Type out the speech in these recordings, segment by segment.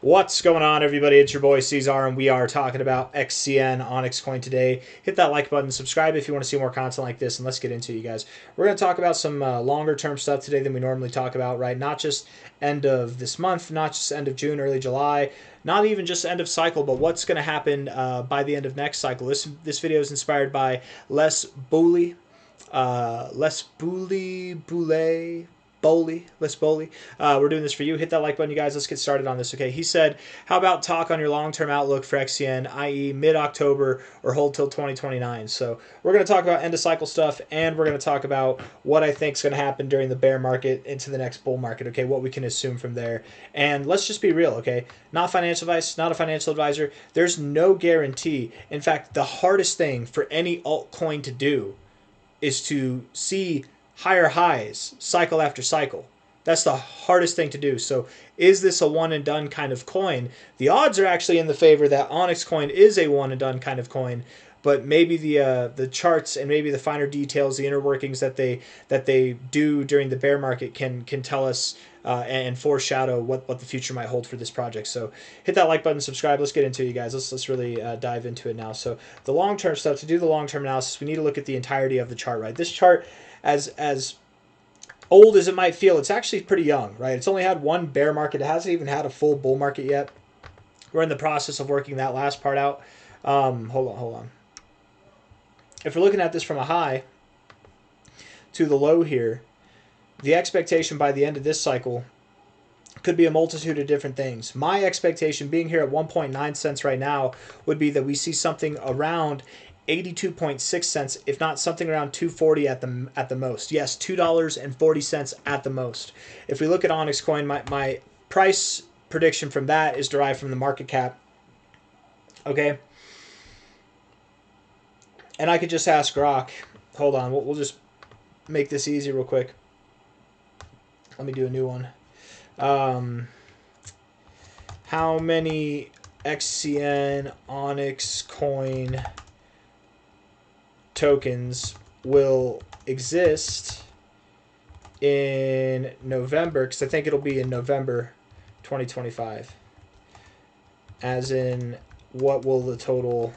What's going on, everybody? It's your boy C-Zar, and we are talking about XCN OnyxCoin today. Hit that like button, subscribe if you want to see more content like this, and let's get into it, you guys. We're going to talk about some longer-term stuff today than we normally talk about, right? Not just end of this month, not just end of June, early July, not even just end of cycle, but what's going to happen by the end of next cycle. This video is inspired by Les Bowley. We're doing this for you. Hit that like button, you guys. Let's get started on this, okay? He said, how about talk on your long-term outlook for XCN, i.e. mid-October or hold till 2029? So we're going to talk about end-of-cycle stuff, and we're going to talk about what I think is going to happen during the bear market into the next bull market, okay? What we can assume from there. And let's just be real, okay? Not financial advice, not a financial advisor. There's no guarantee. In fact, the hardest thing for any altcoin to do is to see higher highs cycle after cycle. That's the hardest thing to do. So is this a one and done kind of coin? The odds are actually in the favor that OnyxCoin is a one and done kind of coin, but maybe the charts and maybe the finer details, the inner workings that they do during the bear market can tell us and foreshadow what the future might hold for this project. So hit that like button, subscribe. Let's get into it, you guys. Let's really dive into it now. So the long-term stuff, to do the long-term analysis, we need to look at the entirety of the chart, right? This chart, as old as it might feel, it's actually pretty young, right? It's only had one bear market. It hasn't even had a full bull market yet. We're in the process of working that last part out. Hold on. If we're looking at this from a high to the low here, the expectation by the end of this cycle could be a multitude of different things. My expectation, being here at 1.9 cents right now, would be that we see something around 82.6 cents, if not something around 240 at the most. Yes, $2.40 at the most. If we look at OnyxCoin, my price prediction from that is derived from the market cap. Okay. And I could just ask Grok. Hold on, we'll just make this easy real quick. Let me do a new one. How many XCN OnyxCoin tokens will exist in November? Because I think it'll be in November 2025. As in, what will the total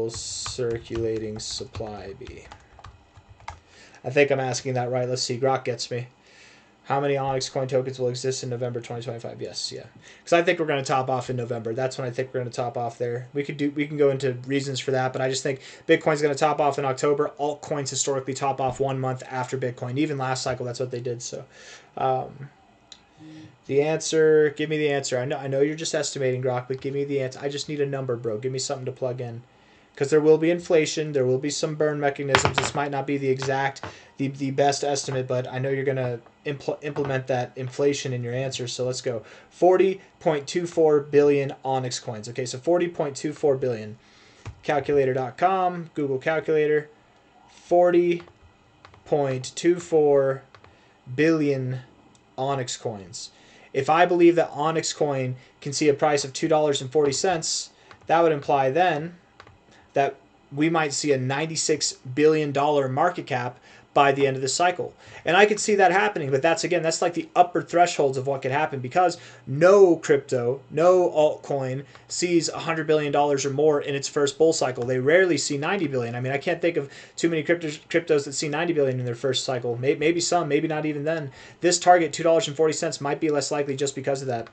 circulating supply be? I think I'm asking that right. Let's see. Grok gets me. How many OnyxCoin tokens will exist in November 2025? Yes, yeah. Because I think we're going to top off in November. That's when I think we're going to top off there. We can go into reasons for that, but I just think Bitcoin's going to top off in October. Altcoins historically top off 1 month after Bitcoin. Even last cycle, that's what they did. So, the answer. Give me the answer. I know you're just estimating, Grok, but give me the answer. I just need a number, bro. Give me something to plug in. Because there will be inflation, there will be some burn mechanisms. This might not be the exact, the best estimate, but I know you're going to implement that inflation in your answer. So let's go. 40.24 billion Onyx coins. Okay, so 40.24 billion. Calculator.com, Google Calculator. 40.24 billion Onyx coins. If I believe that OnyxCoin can see a price of $2.40, that would imply then that we might see a $96 billion market cap by the end of the cycle. And I could see that happening, but that's like the upper thresholds of what could happen, because no crypto, no altcoin sees $100 billion or more in its first bull cycle. They rarely see 90 billion. I mean, I can't think of too many cryptos that see 90 billion in their first cycle. Maybe some, maybe not even then. This target, $2.40, might be less likely just because of that.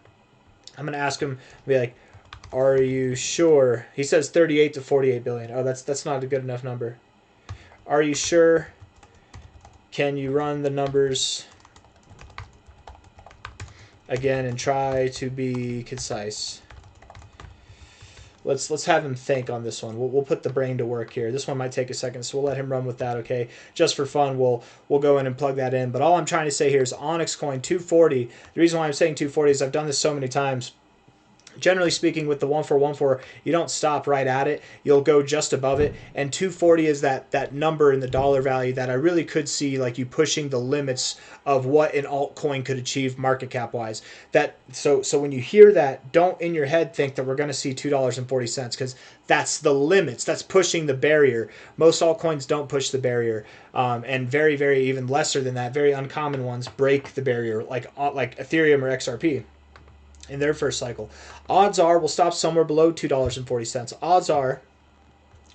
I'm going to ask him, be like, are you sure? He says 38 to 48 billion. Oh, that's not a good enough number. Are you sure? Can you run the numbers again and try to be concise? Let's have him think on this one. We'll put the brain to work here. This one might take a second, so we'll let him run with that, okay? Just for fun, we'll go in and plug that in. But all I'm trying to say here is OnyxCoin 240. The reason why I'm saying 240 is I've done this so many times. generally speaking, with the 1414, you don't stop right at it. You'll go just above it. And 240 is that number in the dollar value that I really could see like you pushing the limits of what an altcoin could achieve market cap wise. So when you hear that, don't in your head think that we're going to see $2.40 because that's the limits. That's pushing the barrier. Most altcoins don't push the barrier, and very, very even lesser than that. Very uncommon ones break the barrier, like Ethereum or XRP in their first cycle. Odds are we'll stop somewhere below $2.40. Odds are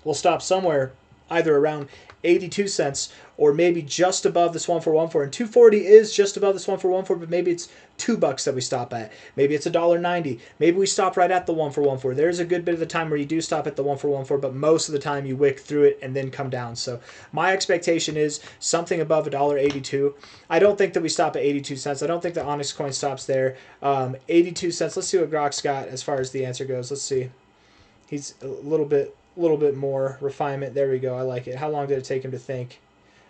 we'll stop somewhere either around 82 cents or maybe just above this 1414. And 240 is just above this 1414, but maybe it's $2 that we stop at. Maybe it's $1.90. Maybe we stop right at the 1414. There's a good bit of the time where you do stop at the 1414, but most of the time you wick through it and then come down. So my expectation is something above $1.82. I don't think that we stop at 82 cents. I don't think the OnyxCoin stops there. 82 cents. Let's see what Grok's got as far as the answer goes. Let's see. He's a little bit more refinement. There we go. I like it. How long did it take him to think?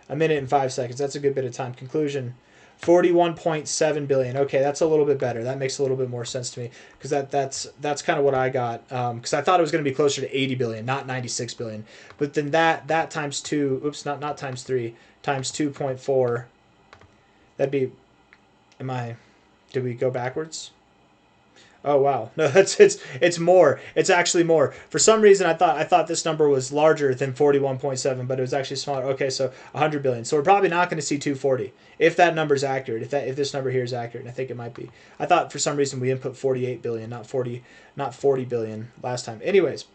1 minute and 5 seconds. That's a good bit of time. Conclusion, 41.7 billion. Okay, that's a little bit better. That makes a little bit more sense to me because that's kind of what I got. Because I thought it was going to be closer to 80 billion, not 96 billion. But then that times 2. Oops, not times 3. Times 2.4. That'd be. Did we go backwards? Oh wow, no, it's more. It's actually more. For some reason, I thought this number was larger than 41.7, but it was actually smaller. Okay, so 100 billion. So we're probably not going to see 240 if that number's accurate. If this number here is accurate, and I think it might be. I thought for some reason we input 48 billion, not 40 billion last time. Anyways,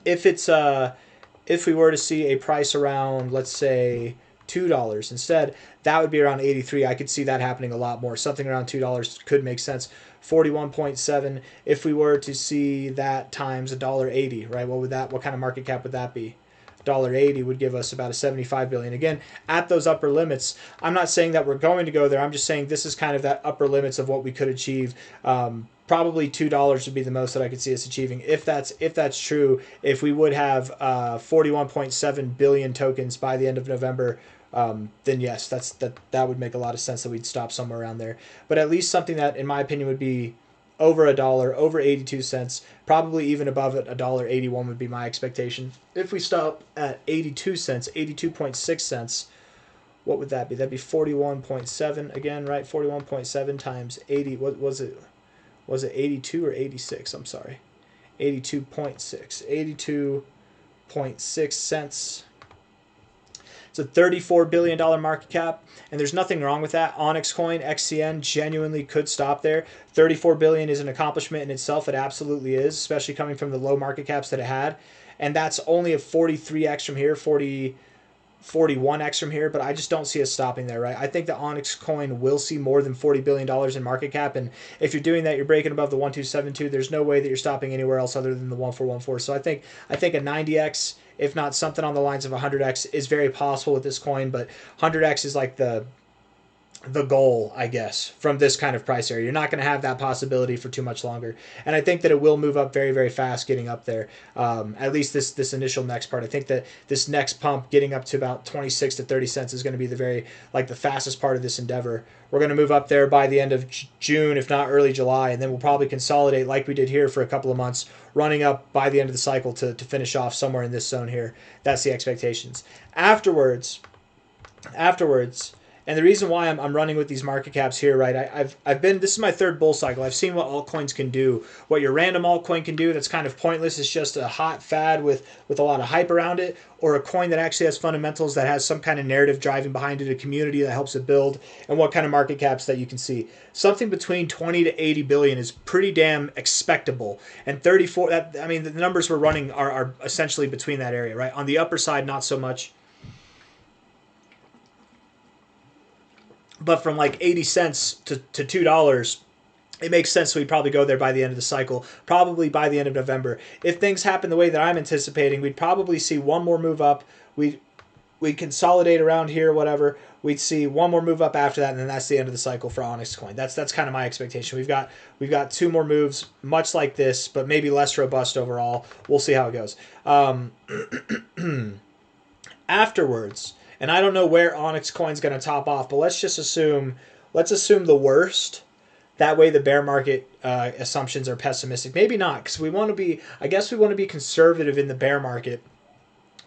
if we were to see a price around, let's say, $2 instead, that would be around 83. I could see that happening a lot more. Something around $2 could make sense. 41.7. If we were to see that times $1.80, right? What kind of market cap would that be? $1.80 would give us about a 75 billion. Again, at those upper limits, I'm not saying that we're going to go there. I'm just saying this is kind of that upper limits of what we could achieve. Probably $2 would be the most that I could see us achieving. If that's true, if we would have 41.7 billion tokens by the end of November, then yes, that would make a lot of sense that we'd stop somewhere around there. But at least something that, in my opinion, would be over $1, over 82 cents, probably even above it, $1.81 would be my expectation. If we stop at 82 cents, 82.6 cents, what would that be? That'd be 41.7 again, right? 41.7 times 80. What was it? Was it 82 or 86? I'm sorry. 82.6. 82.6 cents. It's a $34 billion market cap, and there's nothing wrong with that. OnyxCoin, XCN, genuinely could stop there. $34 billion is an accomplishment in itself. It absolutely is, especially coming from the low market caps that it had. And that's only a 43x from here, 41x from here, but I just don't see us stopping there, right? I think the OnyxCoin will see more than $40 billion in market cap, and if you're doing that, you're breaking above the 1272. There's no way that you're stopping anywhere else other than the 1414. So I think a 90x, if not something on the lines of 100x, is very possible with this coin, but 100x is like the goal, I guess, from this kind of price area. You're not going to have that possibility for too much longer. And I think that it will move up very, very fast getting up there. At least this initial next part. I think that this next pump getting up to about 26 to 30 cents is going to be the fastest part of this endeavor. We're going to move up there by the end of June, if not early July, and then we'll probably consolidate like we did here for a couple of months, running up by the end of the cycle to finish off somewhere in this zone here. That's the expectations. Afterwards, and the reason why I'm running with these market caps here, right? This is my third bull cycle. I've seen what altcoins can do. What your random altcoin can do that's kind of pointless is just a hot fad with a lot of hype around it, or a coin that actually has fundamentals, that has some kind of narrative driving behind it, a community that helps it build, and what kind of market caps that you can see. Something between 20 to 80 billion is pretty damn expectable. And 34, the numbers we're running are essentially between that area, right? On the upper side, not so much. But from like 80 cents to $2, it makes sense we'd probably go there by the end of the cycle, probably by the end of November. If things happen the way that I'm anticipating, we'd probably see one more move up. We'd consolidate around here, whatever. We'd see one more move up after that, and then that's the end of the cycle for OnyxCoin. That's kind of my expectation. We've got two more moves, much like this, but maybe less robust overall. We'll see how it goes. Afterwards, and I don't know where OnyxCoin's going to top off, but let's assume the worst. That way the bear market assumptions are pessimistic. Maybe not, because we want to be, I guess we want to be conservative in the bear market.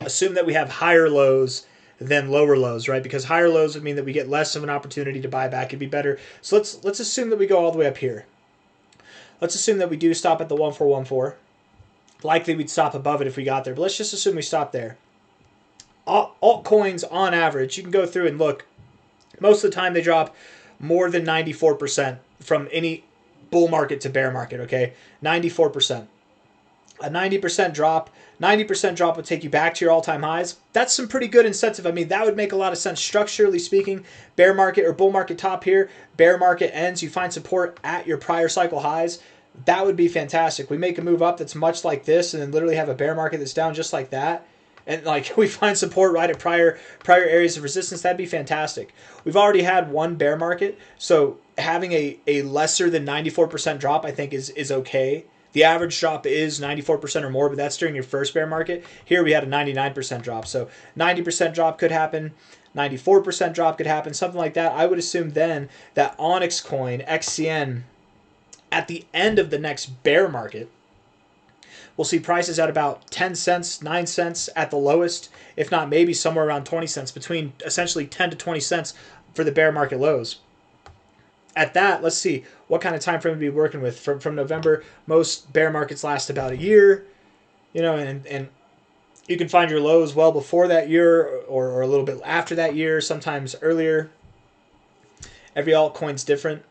Assume that we have higher lows than lower lows, right? Because higher lows would mean that we get less of an opportunity to buy back. It'd be better. So let's assume that we go all the way up here. Let's assume that we do stop at the 1414. Likely we'd stop above it if we got there, but let's just assume we stop there. Altcoins on average, you can go through and look. Most of the time they drop more than 94% from any bull market to bear market, okay? 94%. A 90% drop would take you back to your all-time highs. That's some pretty good incentive. I mean, that would make a lot of sense structurally speaking. Bear market or bull market top here, bear market ends, you find support at your prior cycle highs. That would be fantastic. We make a move up that's much like this and then literally have a bear market that's down just like that. And like we find support right at prior areas of resistance. That'd be fantastic. We've already had one bear market, so having a lesser than 94% drop I think is okay. The average drop is 94% or more, but that's during your first bear market. Here we had a 99% drop. So 90% drop could happen, 94% drop could happen, something like that. I would assume then that OnyxCoin, XCN, at the end of the next bear market, we'll see prices at about 10 cents, 9 cents at the lowest, if not maybe somewhere around 20 cents, between essentially 10 to 20 cents for the bear market lows. At that, let's see, what kind of time frame we'd be working with. From November, most bear markets last about a year, you know, and you can find your lows well before that year or a little bit after that year, sometimes earlier. Every altcoin's different.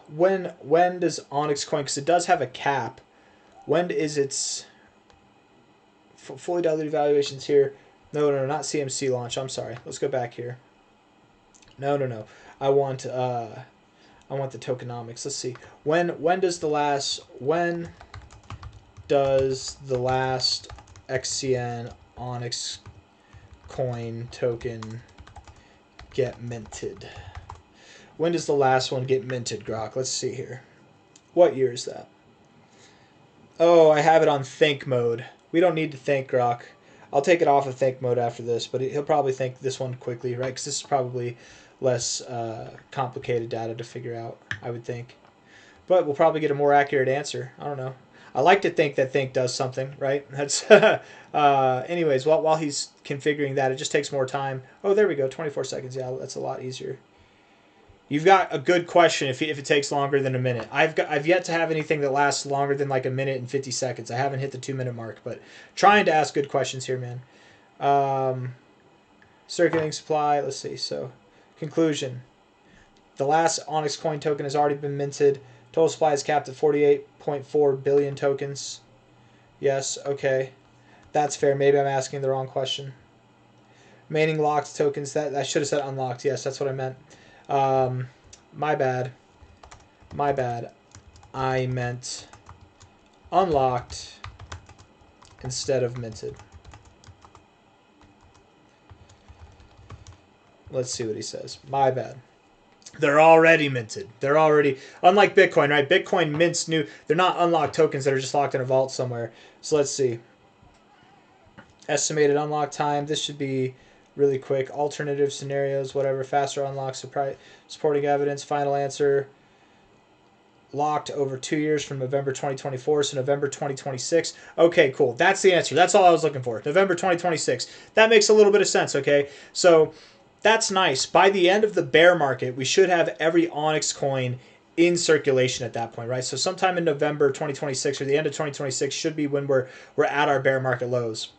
When does OnyxCoin, because it does have a cap, when is its fully diluted valuations here? No, not CMC launch. I'm sorry. Let's go back here. No. I want the tokenomics. Let's see. When does the last XCN OnyxCoin token get minted? When does the last one get minted, Grok? Let's see here. What year is that? Oh, I have it on think mode. We don't need to think, Grok. I'll take it off of think mode after this, but he'll probably think this one quickly, right? Because this is probably less complicated data to figure out, I would think. But we'll probably get a more accurate answer. I don't know. I like to think that think does something, right? That's anyways, while he's configuring that, it just takes more time. Oh, there we go, 24 seconds. Yeah, that's a lot easier. You've got a good question if it takes longer than a minute. I've yet to have anything that lasts longer than like a minute and 50 seconds. I haven't hit the 2-minute mark, but trying to ask good questions here, man. Circulating supply. Let's see. So, conclusion. The last OnyxCoin token has already been minted. Total supply is capped at 48.4 billion tokens. Yes. Okay. That's fair. Maybe I'm asking the wrong question. Remaining locked tokens. That I should have said unlocked. Yes, that's what I meant. My bad. I meant unlocked instead of minted. Let's see what he says. My bad. They're already minted. They're already, unlike Bitcoin, right? Bitcoin mints new. They're not unlocked tokens that are just locked in a vault somewhere. So let's see. Estimated unlock time. This should be really quick. Alternative scenarios, whatever. Faster unlock, supporting evidence. Final answer. Locked over 2 years from November 2024, so November 2026. Okay, cool. That's the answer. That's all I was looking for. November 2026. That makes a little bit of sense, okay? So that's nice. By the end of the bear market, we should have every OnyxCoin in circulation at that point, right? So sometime in November 2026 or the end of 2026 should be when we're at our bear market lows.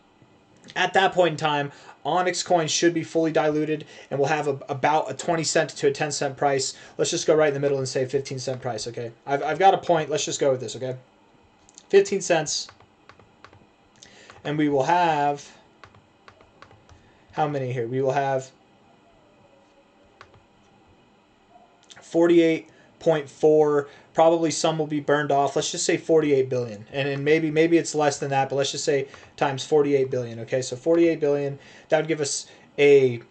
At that point in time, OnyxCoin should be fully diluted, and we'll have about a 20 cent to a 10 cent price. Let's just go right in the middle and say 15 cent price, okay? I've got a point. Let's just go with this, okay? 15 cents. And we will have, how many here? We will have 48.4. Probably some will be burned off. Let's just say 48 billion. And maybe it's less than that, but let's just say times 48 billion. Okay, so 48 billion, that would give us a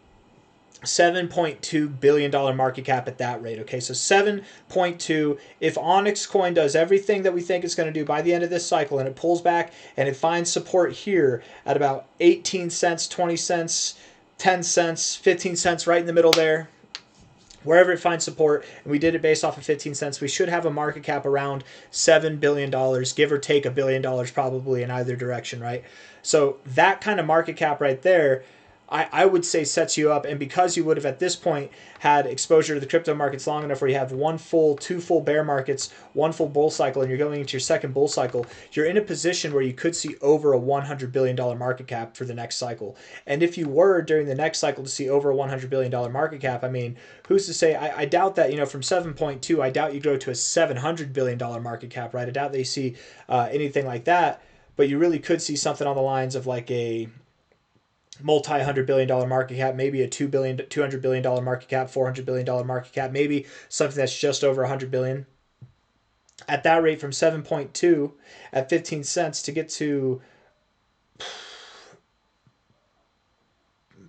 $7.2 billion market cap at that rate. Okay, so 7.2. If OnyxCoin does everything that we think it's going to do by the end of this cycle and it pulls back and it finds support here at about 18 cents, 20 cents, 10 cents, 15 cents, right in the middle there, wherever it finds support, and we did it based off of 15 cents, we should have a market cap around $7 billion, give or take $1 billion probably in either direction, right? So that kind of market cap right there, I would say sets you up. And because you would have at this point had exposure to the crypto markets long enough where you have two full bear markets, one full bull cycle, and you're going into your second bull cycle, you're in a position where you could see over a $100 billion market cap for the next cycle. And if you were during the next cycle to see over a $100 billion market cap, I mean, who's to say? I doubt that, from 7.2, I doubt you go to a $700 billion market cap, right? I doubt they see anything like that, but you really could see something on the lines of like a multi-$100 billion market cap, maybe a $200 billion market cap, $400 billion market cap, maybe something that's just over $100 billion. At that rate, from 7.2 at 15 cents to get to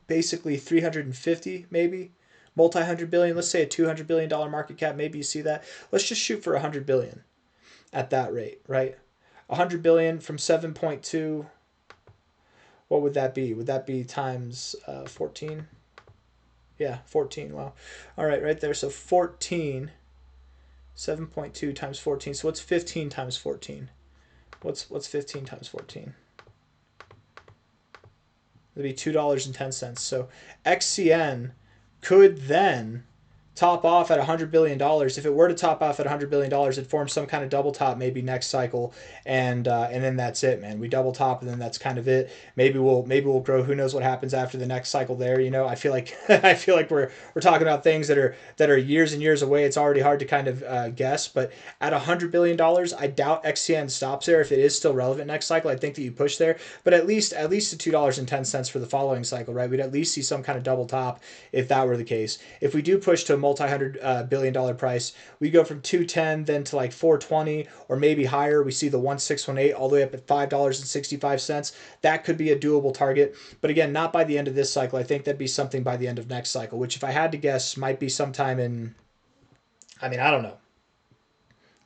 basically 350, maybe multi-$100 billion. Let's say a $200 billion market cap. Maybe you see that. Let's just shoot for $100 billion at that rate, right? $100 billion from 7.2. What would that be? Would that be times 14? Yeah, 14. Wow. All right, right there. So 14, 7.2 times 14. So what's 15 times 14? What's 15 times 14? It'd be $2.10. So XCN could then top off at $100 billion. If it were to top off at $100 billion, it'd form some kind of double top maybe next cycle, and then that's it, man. We double top, and then that's kind of it. Maybe we'll grow. Who knows what happens after the next cycle there? I feel like we're talking about things that are years and years away. It's already hard to kind of guess. But at $100 billion, I doubt XCN stops there. If it is still relevant next cycle, I think that you push there. But at least to $2.10 for the following cycle, right? We'd at least see some kind of double top if that were the case. If we do push to a multi-$100 billion price, we go from 210 then to like 420 or maybe higher. We see the 1618 all the way up at $5.65. That could be a doable target, but again, not by the end of this cycle. I think that'd be something by the end of next cycle, which if I had to guess might be sometime in, I don't know,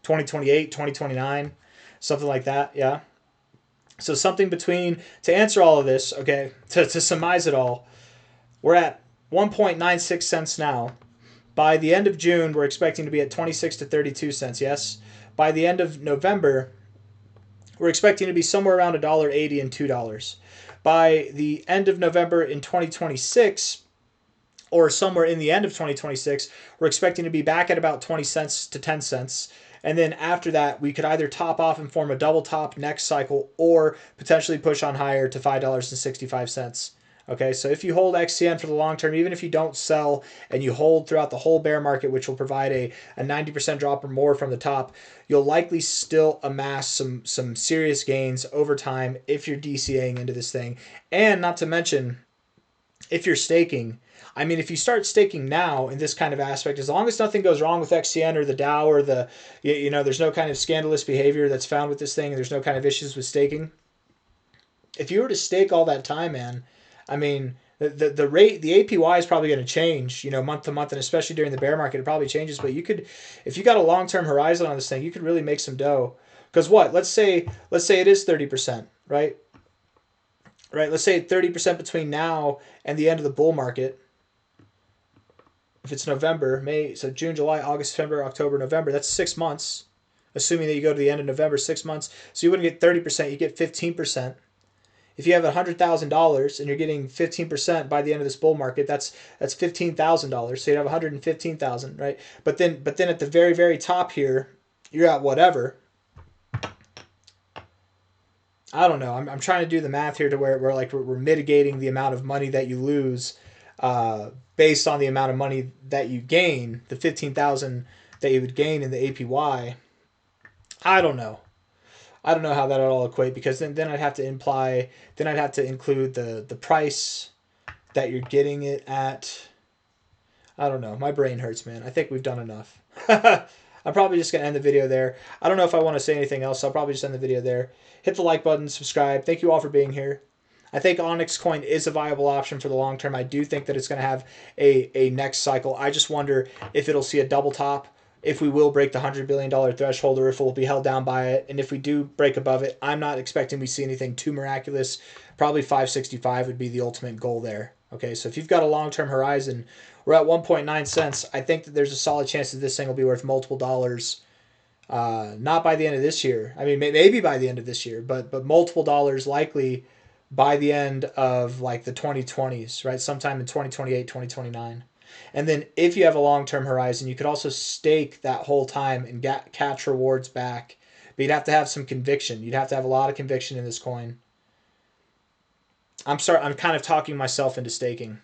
2028, 2029, something like that. Yeah. So something between, to answer all of this, okay, to surmise it all, we're at 1.96 cents now. By the end of June, we're expecting to be at 26 to 32 cents, yes? By the end of November, we're expecting to be somewhere around $1.80 and $2. By the end of November in 2026, or somewhere in the end of 2026, we're expecting to be back at about 20 cents to 10 cents. And then after that, we could either top off and form a double top next cycle or potentially push on higher to $5.65. Okay, so if you hold XCN for the long term, even if you don't sell and you hold throughout the whole bear market, which will provide a 90% drop or more from the top, you'll likely still amass some serious gains over time if you're DCAing into this thing. And not to mention, if you're staking, if you start staking now in this kind of aspect, as long as nothing goes wrong with XCN or the DAO or there's no kind of scandalous behavior that's found with this thing, and there's no kind of issues with staking. If you were to stake all that time, man, the rate, the APY is probably going to change, month to month, and especially during the bear market, it probably changes. But you could, if you got a long-term horizon on this thing, you could really make some dough. Because let's say it is 30%, right? Right. Let's say 30% between now and the end of the bull market. If it's November, May, so June, July, August, September, October, November, that's 6 months. Assuming that you go to the end of November, 6 months. So you wouldn't get 30%, you get 15%. If you have $100,000 and you're getting 15% by the end of this bull market, that's $15,000. So you'd have $115,000, right? But then at the very, very top here, you're at whatever. I don't know. I'm trying to do the math here to where we're mitigating the amount of money that you lose based on the amount of money that you gain, the 15,000 that you would gain in the APY. I don't know how that would all equate, because then I'd have to include the price that you're getting it at. I don't know. My brain hurts, man. I think we've done enough. I'm probably just going to end the video there. I don't know if I want to say anything else, so I'll probably just end the video there. Hit the like button, subscribe. Thank you all for being here. I think OnyxCoin is a viable option for the long term. I do think that it's going to have a next cycle. I just wonder if it'll see a double top, if we will break the $100 billion threshold, or if we'll be held down by it. And if we do break above it, I'm not expecting we see anything too miraculous. Probably 565 would be the ultimate goal there. Okay, so if you've got a long-term horizon, we're at 1.9 cents. I think that there's a solid chance that this thing will be worth multiple dollars. Not by the end of this year. I mean, maybe by the end of this year, but multiple dollars likely by the end of like the 2020s, right? Sometime in 2028, 2029. And then if you have a long-term horizon, you could also stake that whole time and catch rewards back. But you'd have to have some conviction. You'd have to have a lot of conviction in this coin. I'm sorry, I'm kind of talking myself into staking.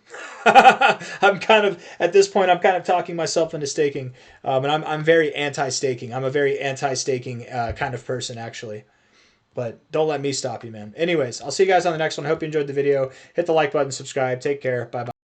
I'm kind of at this point. I'm kind of talking myself into staking, and I'm very anti-staking. I'm a very anti-staking kind of person, actually. But don't let me stop you, man. Anyways, I'll see you guys on the next one. I hope you enjoyed the video. Hit the like button, subscribe. Take care. Bye bye.